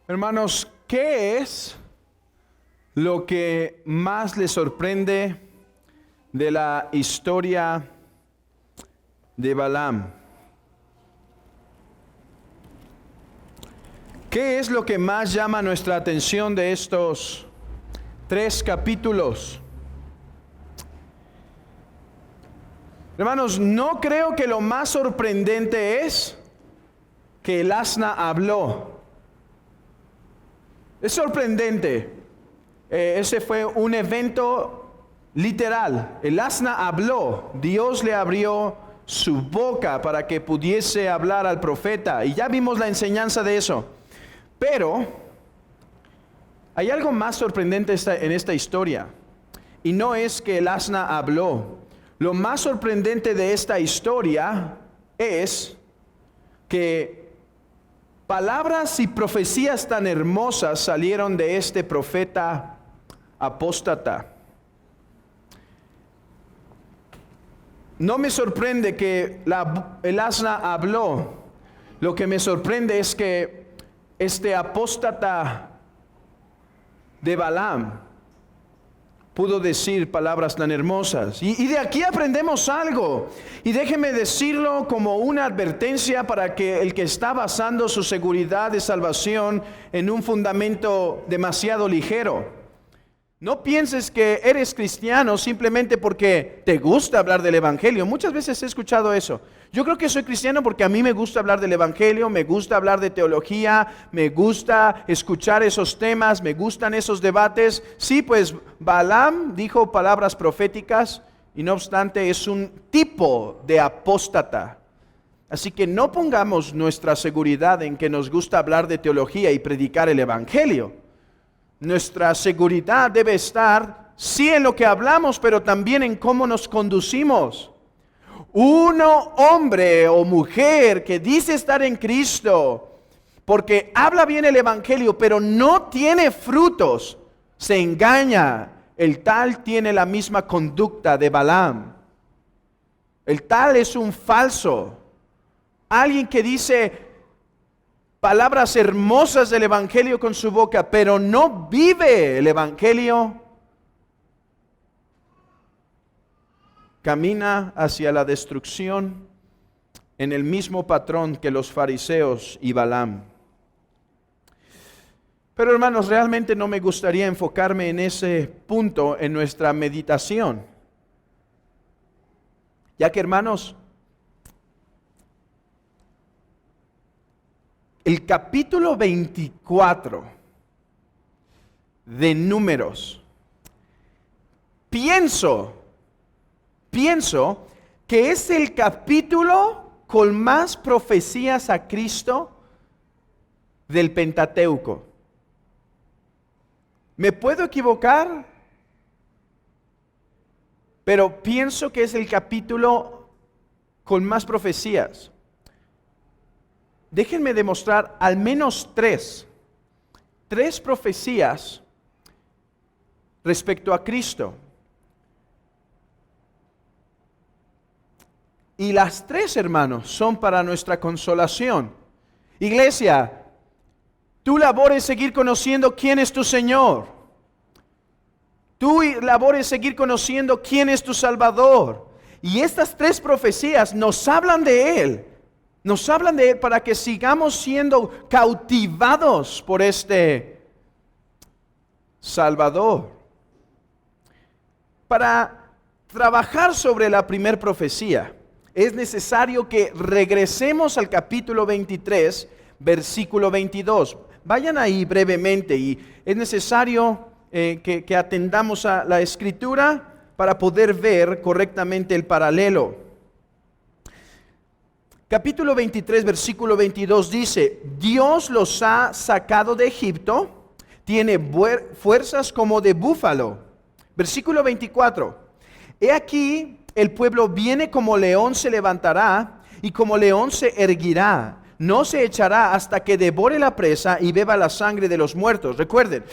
Hermanos, ¿qué es lo que más les sorprende de la historia de Balaam? ¿Qué es lo que más llama nuestra atención de estos 3 capítulos? Hermanos, no creo que lo más sorprendente es que el asna habló. Es sorprendente. Ese fue un evento literal. El asna habló. Dios le abrió su boca para que pudiese hablar al profeta. Y ya vimos la enseñanza de eso. Pero hay algo más sorprendente en esta historia. Y no es que el asna habló. Lo más sorprendente de esta historia es que palabras y profecías tan hermosas salieron de este profeta apóstata. No me sorprende que el asna habló. Lo que me sorprende es que este apóstata de Balaam pudo decir palabras tan hermosas. Y de aquí aprendemos algo. Y déjeme decirlo como una advertencia para que el que está basando su seguridad de salvación en un fundamento demasiado ligero. No pienses que eres cristiano simplemente porque te gusta hablar del evangelio. Muchas veces he escuchado eso. Yo creo que soy cristiano porque a mí me gusta hablar del evangelio, me gusta hablar de teología, me gusta escuchar esos temas, me gustan esos debates. Sí, pues Balaam dijo palabras proféticas y no obstante es un tipo de apóstata. Así que no pongamos nuestra seguridad en que nos gusta hablar de teología y predicar el evangelio. Nuestra seguridad debe estar, sí, en lo que hablamos, pero también en cómo nos conducimos. Hombre o mujer que dice estar en Cristo, porque habla bien el evangelio, pero no tiene frutos, se engaña. El tal tiene la misma conducta de Balaam. El tal es un falso. Alguien que dice palabras hermosas del evangelio con su boca, pero no vive el evangelio, camina hacia la destrucción en el mismo patrón que los fariseos y Balaam. Pero hermanos, realmente no me gustaría enfocarme en ese punto en nuestra meditación, ya que hermanos, el capítulo 24 de Números, pienso que es el capítulo con más profecías a Cristo del Pentateuco. ¿Me puedo equivocar? Pero pienso que es el capítulo con más profecías. Déjenme demostrar al menos tres profecías respecto a Cristo. Y las 3, hermanos, son para nuestra consolación. Iglesia, tu labor es seguir conociendo quién es tu Señor. Tu labor es seguir conociendo quién es tu Salvador. Y estas 3 profecías nos hablan de Él. Nos hablan de Él para que sigamos siendo cautivados por este Salvador. Para trabajar sobre la primera profecía, es necesario que regresemos al capítulo 23, versículo 22. Vayan ahí brevemente y es necesario que atendamos a la Escritura para poder ver correctamente el paralelo. Capítulo 23, versículo 22 dice: Dios los ha sacado de Egipto, tiene fuerzas como de búfalo. Versículo 24: He aquí, el pueblo viene como león se levantará, y como león se erguirá. No se echará hasta que devore la presa y beba la sangre de los muertos. Recuerden,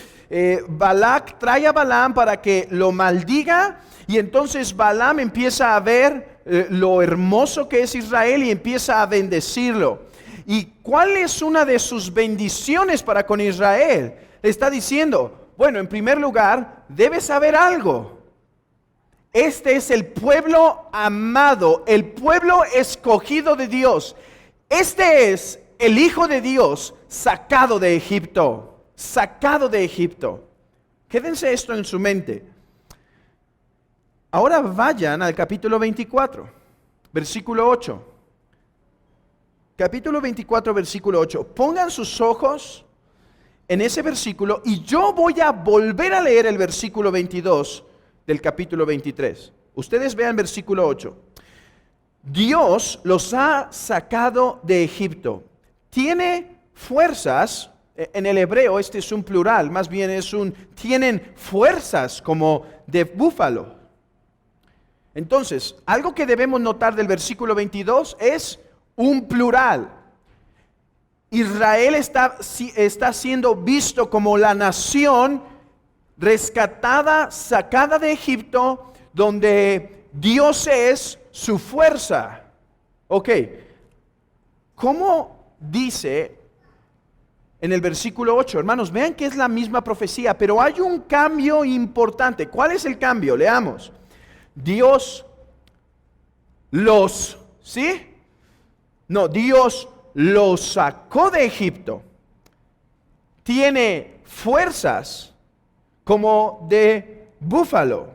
Balac trae a Balaam para que lo maldiga, y entonces Balaam empieza a ver lo hermoso que es Israel y empieza a bendecirlo. ¿Y cuál es una de sus bendiciones para con Israel? Le está diciendo, bueno, en primer lugar, debes saber algo. Este es el pueblo amado, el pueblo escogido de Dios. Este es el Hijo de Dios sacado de Egipto, sacado de Egipto. Quédense esto en su mente. Ahora vayan al capítulo 24, versículo 8. Capítulo 24, versículo 8. Pongan sus ojos en ese versículo y yo voy a volver a leer el versículo 22 del capítulo 23. Ustedes vean versículo 8. Dios los ha sacado de Egipto. Tiene fuerzas, en el hebreo este es un plural, más bien tienen fuerzas como de búfalo. Entonces, algo que debemos notar del versículo 22 es un plural. Israel está siendo visto como la nación rescatada, sacada de Egipto, donde Dios es su fuerza. Ok, ¿cómo dice en el versículo 8? Hermanos, vean que es la misma profecía, pero hay un cambio importante. ¿Cuál es el cambio? Leamos. Dios los, ¿sí? No, Dios los sacó de Egipto. Tiene fuerzas como de búfalo.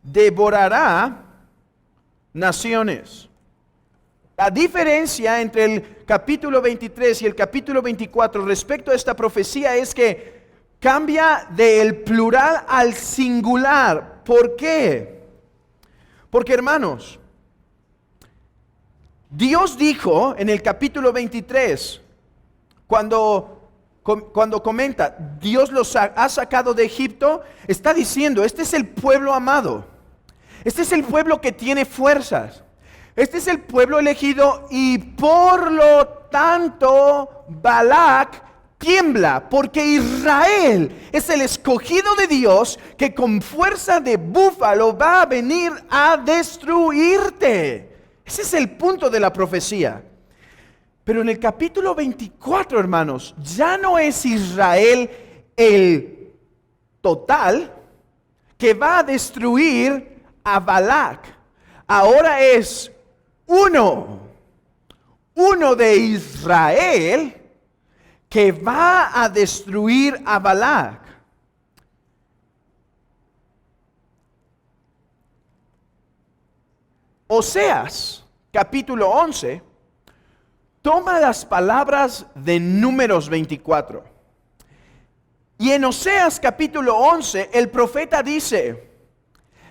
Devorará naciones. La diferencia entre el capítulo 23 y el capítulo 24 respecto a esta profecía es que cambia del plural al singular. ¿Por qué? Porque, hermanos, Dios dijo en el capítulo 23, cuando comenta, Dios los ha sacado de Egipto, está diciendo, este es el pueblo amado, este es el pueblo que tiene fuerzas, este es el pueblo elegido y por lo tanto Balac tiembla, porque Israel es el escogido de Dios que con fuerza de búfalo va a venir a destruirte. Ese es el punto de la profecía. Pero en el capítulo 24, hermanos, ya no es Israel el total que va a destruir a Balac. Ahora es uno de Israel que va a destruir a Balac. Oseas, capítulo 11, toma las palabras de Números 24. Y en Oseas, capítulo 11, el profeta dice,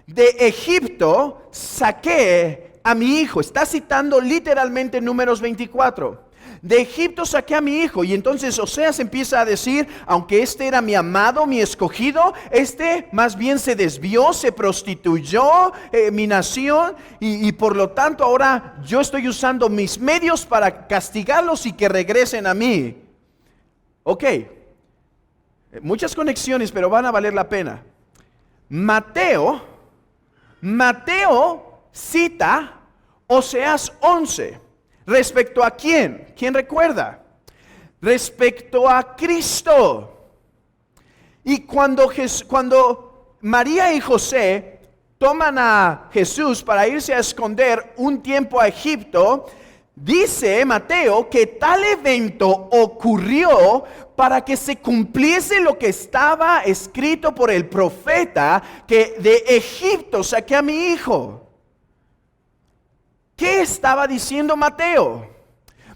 de Egipto saqué a mi hijo. Está citando literalmente Números 24. De Egipto saqué a mi hijo. Y entonces Oseas empieza a decir, aunque este era mi amado, mi escogido, este más bien se desvió, se prostituyó, mi nación, y por lo tanto ahora yo estoy usando mis medios para castigarlos y que regresen a mí. Ok, muchas conexiones, pero van a valer la pena. Mateo cita Oseas 11. ¿Respecto a quién? ¿Quién recuerda? Respecto a Cristo. Y cuando María y José toman a Jesús para irse a esconder un tiempo a Egipto, dice Mateo que tal evento ocurrió para que se cumpliese lo que estaba escrito por el profeta, que de Egipto saqué a mi hijo. ¿Qué estaba diciendo Mateo?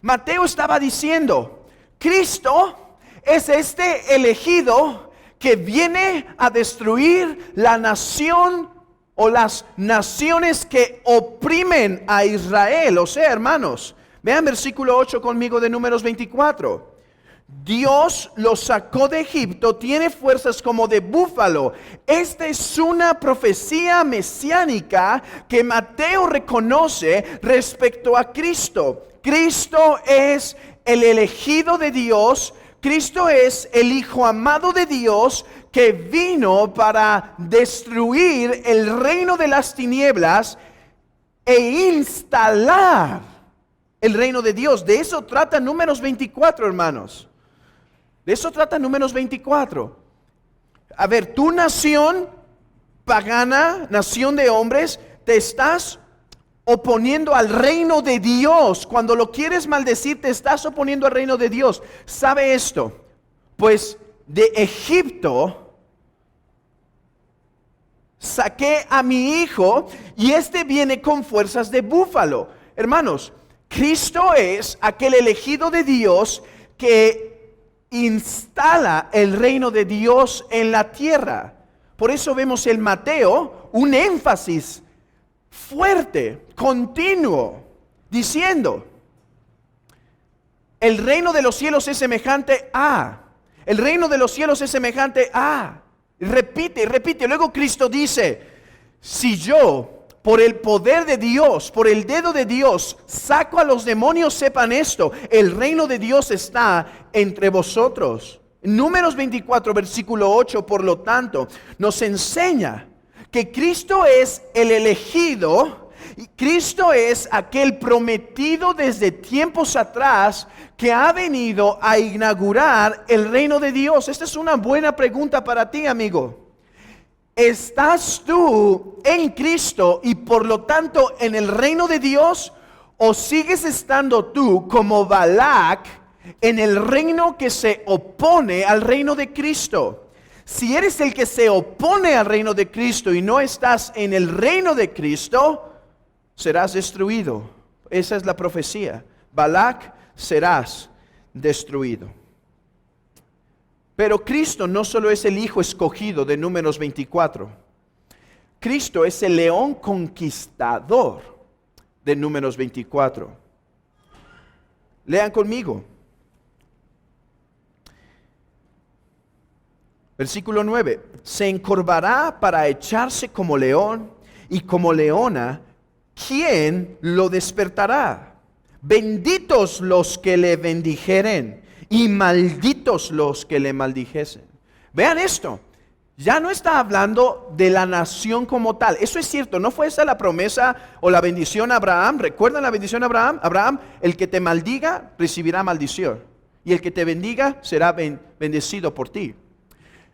Mateo estaba diciendo, Cristo es este elegido que viene a destruir la nación o las naciones que oprimen a Israel. O sea, hermanos, vean versículo 8 conmigo de Números 24. Dios los sacó de Egipto, tiene fuerzas como de búfalo. Esta es una profecía mesiánica que Mateo reconoce respecto a Cristo. Cristo es el elegido de Dios. Cristo es el Hijo amado de Dios que vino para destruir el reino de las tinieblas e instalar el reino de Dios. De eso trata Números 24, hermanos. De eso trata Números 24. A ver, tu nación pagana, nación de hombres, te estás oponiendo al reino de Dios. Cuando lo quieres maldecir, te estás oponiendo al reino de Dios. ¿Sabe esto? Pues de Egipto saqué a mi hijo y este viene con fuerzas de búfalo. Hermanos, Cristo es aquel elegido de Dios que instala el reino de Dios en la tierra. Por eso vemos en Mateo un énfasis fuerte, continuo, diciendo: el reino de los cielos es semejante a. El reino de los cielos es semejante a. Repite, repite. Luego Cristo dice: si yo, por el poder de Dios, por el dedo de Dios, saco a los demonios, sepan esto: el reino de Dios está entre vosotros. Números 24, versículo 8, por lo tanto, nos enseña que Cristo es el elegido. Cristo es aquel prometido desde tiempos atrás que ha venido a inaugurar el reino de Dios. Esta es una buena pregunta para ti, amigo. ¿Estás tú en Cristo y por lo tanto en el reino de Dios? ¿O sigues estando tú como Balac en el reino que se opone al reino de Cristo? Si eres el que se opone al reino de Cristo y no estás en el reino de Cristo, serás destruido. Esa es la profecía. Balac, serás destruido. Pero Cristo no solo es el hijo escogido de Números 24. Cristo es el león conquistador de Números 24. Lean conmigo. Versículo 9. Se encorvará para echarse como león y como leona. ¿Quién lo despertará? Benditos los que le bendijeren y malditos los que le maldijesen. Vean esto. Ya no está hablando de la nación como tal. Eso es cierto. ¿No fue esa la promesa o la bendición a Abraham? ¿Recuerdan la bendición a Abraham? Abraham, el que te maldiga recibirá maldición. Y el que te bendiga será bendecido por ti.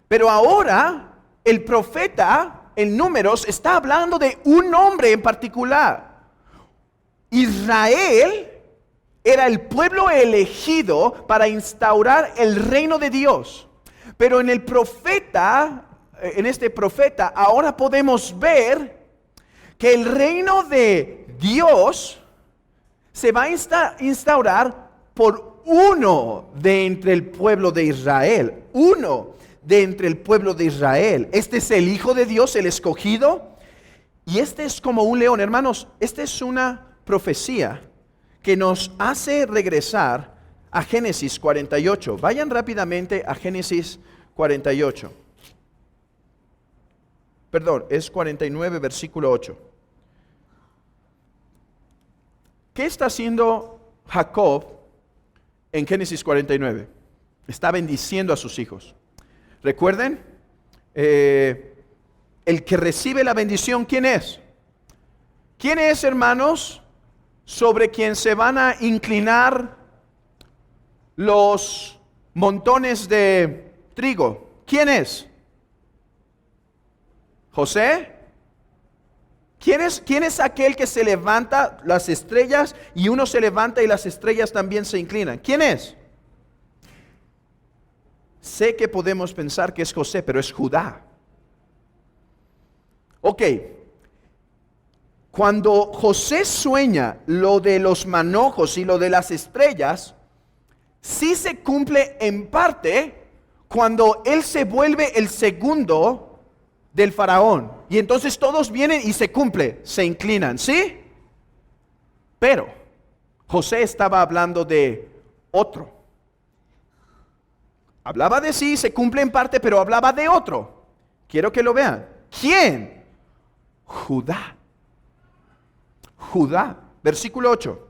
Pero ahora el profeta en Números está hablando de un hombre en particular. Israel era el pueblo elegido para instaurar el reino de Dios. Pero en el profeta, en este profeta, ahora podemos ver que el reino de Dios se va a instaurar por uno de entre el pueblo de Israel. Uno de entre el pueblo de Israel. Este es el Hijo de Dios, el escogido. Y este es como un león. Hermanos, esta es una profecía que nos hace regresar a Génesis 48. Vayan rápidamente a Génesis 48. Perdón, es 49, versículo 8. ¿Qué está haciendo Jacob en Génesis 49? Está bendiciendo a sus hijos. Recuerden, el que recibe la bendición, ¿quién es? ¿Quién es, hermanos, sobre quien se van a inclinar los montones de trigo? ¿Quién es? ¿José? ¿Quién es aquel que se levanta las estrellas y uno se levanta y las estrellas también se inclinan? ¿Quién es? Sé que podemos pensar que es José, pero es Judá. Ok. Cuando José sueña lo de los manojos y lo de las estrellas, sí se cumple en parte cuando él se vuelve el segundo del faraón. Y entonces todos vienen y se cumple, se inclinan, ¿sí? Pero José estaba hablando de otro. Hablaba de sí, se cumple en parte, pero hablaba de otro. Quiero que lo vean. ¿Quién? Judá. Judá, versículo 8.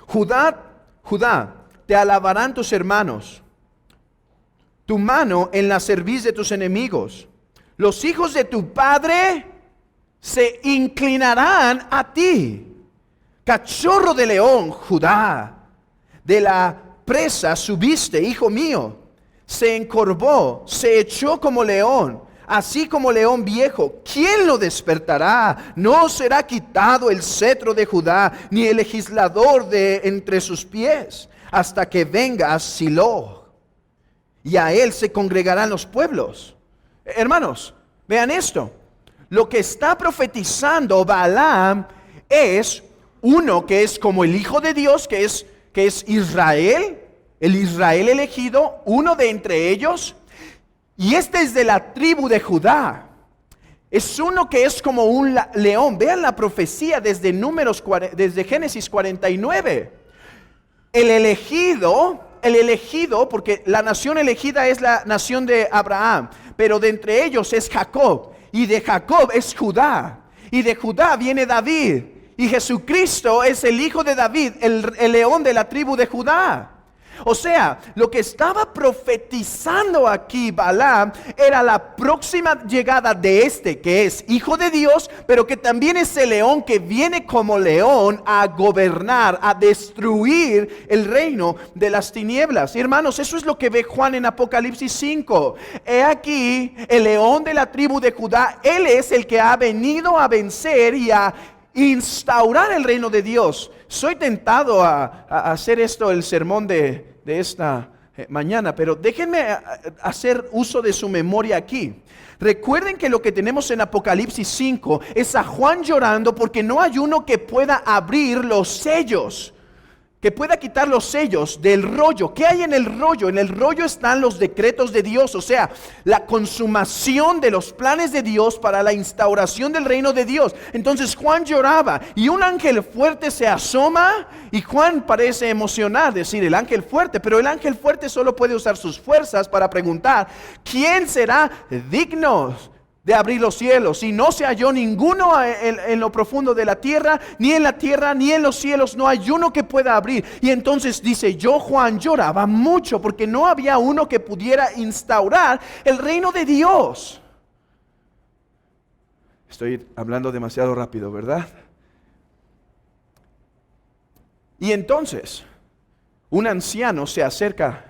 Judá, te alabarán tus hermanos, tu mano en la cerviz de tus enemigos. Los hijos de tu padre se inclinarán a ti. Cachorro de león, Judá, de la presa subiste, hijo mío. Se encorvó, se echó como león, así como león viejo. ¿Quién lo despertará? No será quitado el cetro de Judá, ni el legislador de entre sus pies, hasta que venga a Silo, y a él se congregarán los pueblos. Hermanos, vean esto. Lo que está profetizando Balaam es uno que es como el Hijo de Dios, que es Israel, el Israel elegido, uno de entre ellos. Y este es de la tribu de Judá. Es uno que es como un león. Vean la profecía desde desde Génesis 49. El elegido, porque la nación elegida es la nación de Abraham, pero de entre ellos es Jacob, y de Jacob es Judá, y de Judá viene David, y Jesucristo es el hijo de David, el león de la tribu de Judá. O sea, lo que estaba profetizando aquí Balaam era la próxima llegada de este que es hijo de Dios, pero que también es el león que viene como león a gobernar, a destruir el reino de las tinieblas. Y hermanos, eso es lo que ve Juan en Apocalipsis 5. He aquí el león de la tribu de Judá. Él es el que ha venido a vencer y a instaurar el reino de Dios. Soy tentado a hacer esto el sermón de esta mañana, pero déjenme hacer uso de su memoria aquí. Recuerden que lo que tenemos en Apocalipsis 5 es a Juan llorando porque no hay uno que pueda abrir los sellos, que pueda quitar los sellos del rollo. ¿Qué hay en el rollo? En el rollo están los decretos de Dios, o sea, la consumación de los planes de Dios para la instauración del reino de Dios. Entonces Juan lloraba y un ángel fuerte se asoma y Juan parece emocionar, decir el ángel fuerte, pero el ángel fuerte solo puede usar sus fuerzas para preguntar, ¿quién será digno de abrir los cielos? Y no se halló ninguno en lo profundo de la tierra, ni en los cielos, no hay uno que pueda abrir. Y entonces dice, yo Juan lloraba mucho porque no había uno que pudiera instaurar el reino de Dios. Estoy hablando demasiado rápido, ¿verdad? Y entonces un anciano se acerca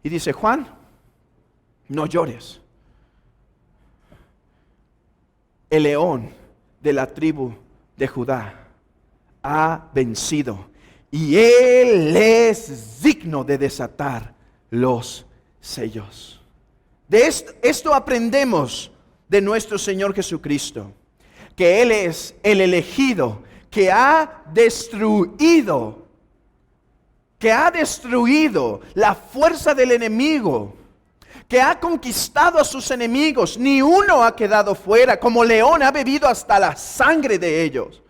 y dice, Juan, no llores. El león de la tribu de Judá ha vencido y él es digno de desatar los sellos. De esto aprendemos de nuestro Señor Jesucristo, que Él es el elegido que ha destruido la fuerza del enemigo, que ha conquistado a sus enemigos. Ni uno ha quedado fuera. Como león ha bebido hasta la sangre de ellos.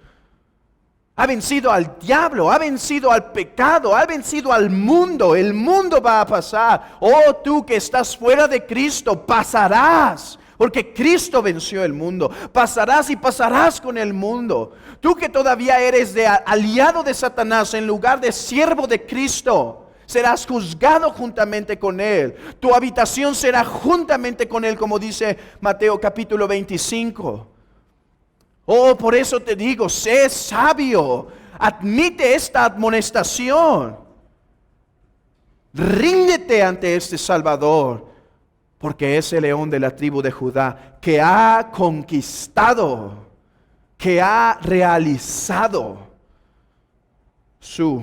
Ha vencido al diablo, ha vencido al pecado, ha vencido al mundo. El mundo va a pasar. Oh, tú que estás fuera de Cristo, pasarás, porque Cristo venció el mundo. Pasarás y pasarás con el mundo. Tú que todavía eres aliado de Satanás en lugar de siervo de Cristo, serás juzgado juntamente con Él. Tu habitación será juntamente con Él, como dice Mateo capítulo 25. Oh, por eso te digo, sé sabio, admite esta admonestación. Ríndete ante este Salvador, porque es el león de la tribu de Judá que ha conquistado, que ha realizado su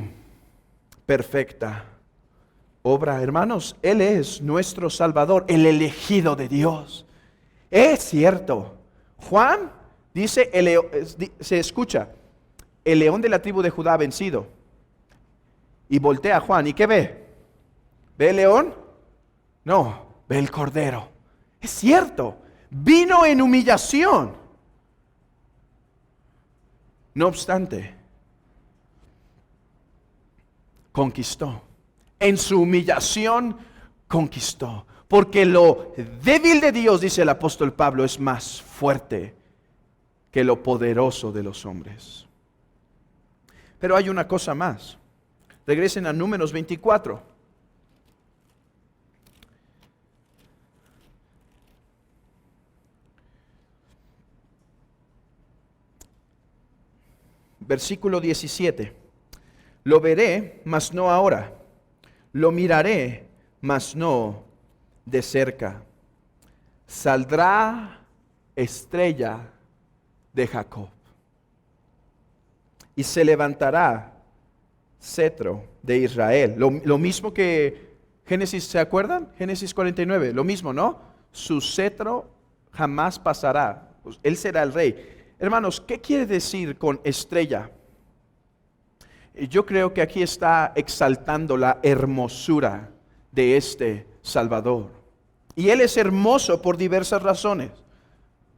perfecta obra. Hermanos, Él es nuestro Salvador, el elegido de Dios. Es cierto. Juan dice, se escucha, el león de la tribu de Judá ha vencido. Y voltea a Juan, ¿y qué ve? ¿Ve el león? No, ve el cordero. Es cierto, vino en humillación. No obstante, conquistó. En su humillación conquistó. Porque lo débil de Dios, dice el apóstol Pablo, es más fuerte que lo poderoso de los hombres. Pero hay una cosa más. Regresen a Números 24. versículo 17. Lo veré, mas no ahora. Lo miraré, mas no de cerca. Saldrá estrella de Jacob y se levantará cetro de Israel. Lo mismo que Génesis, ¿se acuerdan? Génesis 49, lo mismo, ¿no? Su cetro jamás pasará. Pues él será el rey. Hermanos, ¿qué quiere decir con estrella? Yo creo que aquí está exaltando la hermosura de este Salvador. Y Él es hermoso por diversas razones.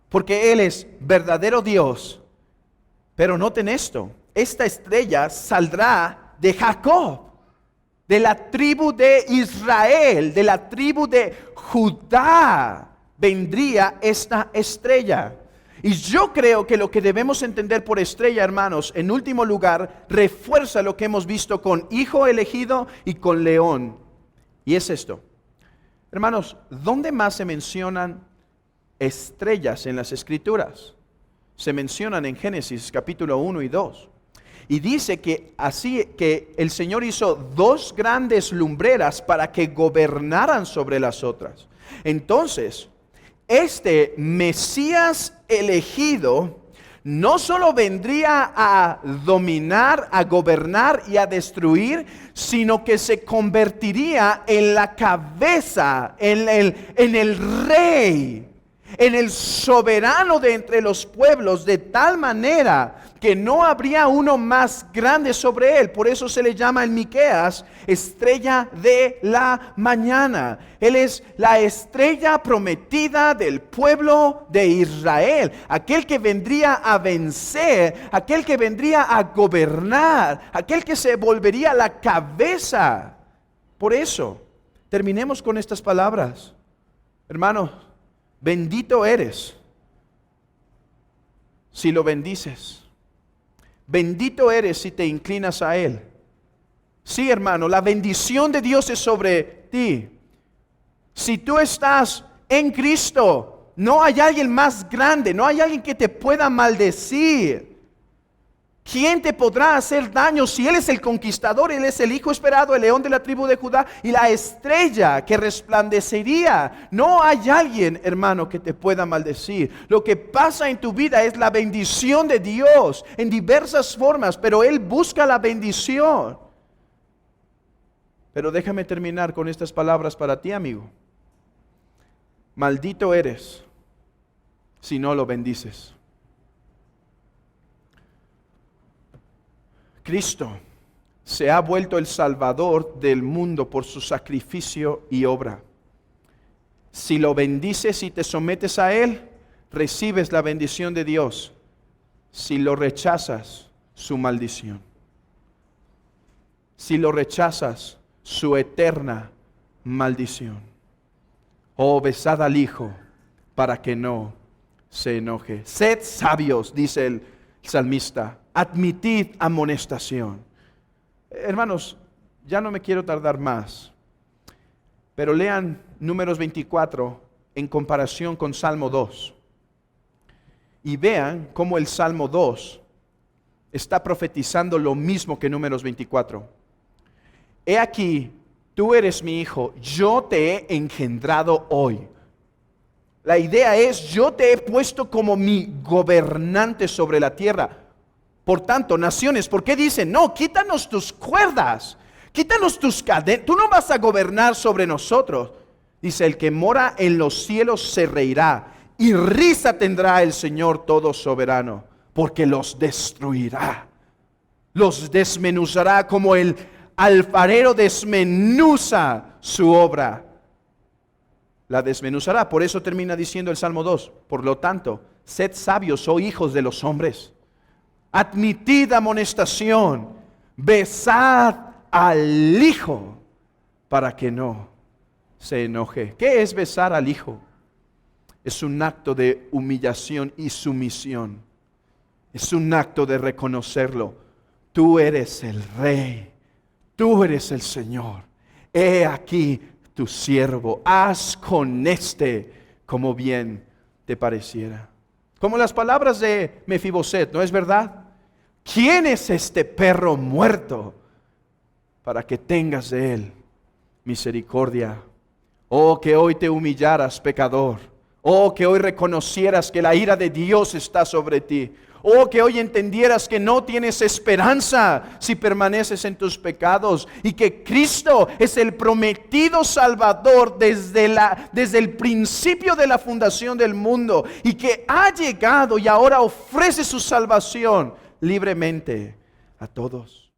Porque Él es verdadero Dios. Pero noten esto, esta estrella saldrá de Jacob, de la tribu de Israel, de la tribu de Judá, vendría esta estrella. Y yo creo que lo que debemos entender por estrella, hermanos, en último lugar, refuerza lo que hemos visto con hijo elegido y con león. Y es esto. Hermanos, ¿dónde más se mencionan estrellas en las Escrituras? Se mencionan en Génesis capítulo 1 y 2. Y dice que así que el Señor hizo dos grandes lumbreras para que gobernaran sobre las otras. Entonces, este Mesías elegido no solo vendría a dominar, a gobernar y a destruir, sino que se convertiría en la cabeza, en el rey, en el soberano de entre los pueblos, de tal manera que no habría uno más grande sobre él. Por eso se le llama en Miqueas estrella de la mañana. Él es la estrella prometida del pueblo de Israel, aquel que vendría a vencer, aquel que vendría a gobernar, aquel que se volvería la cabeza. Por eso, terminemos con estas palabras. Hermanos, bendito eres si lo bendices. Bendito eres si te inclinas a Él. Sí, hermano, la bendición de Dios es sobre ti. Si tú estás en Cristo, no hay alguien más grande, no hay alguien que te pueda maldecir. ¿Quién te podrá hacer daño si Él es el conquistador? Él es el Hijo esperado, el león de la tribu de Judá y la estrella que resplandecería. No hay alguien, hermano, que te pueda maldecir. Lo que pasa en tu vida es la bendición de Dios en diversas formas, pero Él busca la bendición. Pero déjame terminar con estas palabras para ti, amigo. Maldito eres si no lo bendices. Cristo se ha vuelto el Salvador del mundo por su sacrificio y obra. Si lo bendices y te sometes a Él, recibes la bendición de Dios. Si lo rechazas, su maldición. Si lo rechazas, su eterna maldición. Oh, besad al Hijo para que no se enoje. Sed sabios, dice el salmista. Admitid amonestación. Hermanos, ya no me quiero tardar más, pero lean Números 24 en comparación con Salmo 2 y vean cómo el Salmo 2 está profetizando lo mismo que Números 24. He aquí, tú eres mi hijo, yo te he engendrado hoy. La idea es, yo te he puesto como mi gobernante sobre la tierra. Por tanto, naciones, ¿por qué dicen? No, quítanos tus cuerdas, quítanos tus cadenas, tú no vas a gobernar sobre nosotros. Dice, el que mora en los cielos se reirá, y risa tendrá el Señor todo soberano, porque los destruirá, los desmenuzará como el alfarero desmenuza su obra. La desmenuzará, por eso termina diciendo el Salmo 2, por lo tanto, sed sabios, oh hijos de los hombres. Admitid amonestación, besad al Hijo para que no se enoje. ¿Qué es besar al Hijo? Es un acto de humillación y sumisión. Es un acto de reconocerlo. Tú eres el Rey, tú eres el Señor. He aquí tu siervo, haz con este como bien te pareciera. Como las palabras de Mefiboset, ¿no es verdad? ¿Quién es este perro muerto para que tengas de él misericordia? Oh, que hoy te humillaras, pecador. Oh, que hoy reconocieras que la ira de Dios está sobre ti. Oh, que hoy entendieras que no tienes esperanza si permaneces en tus pecados y que Cristo es el prometido Salvador desde el principio de la fundación del mundo y que ha llegado y ahora ofrece su salvación libremente a todos.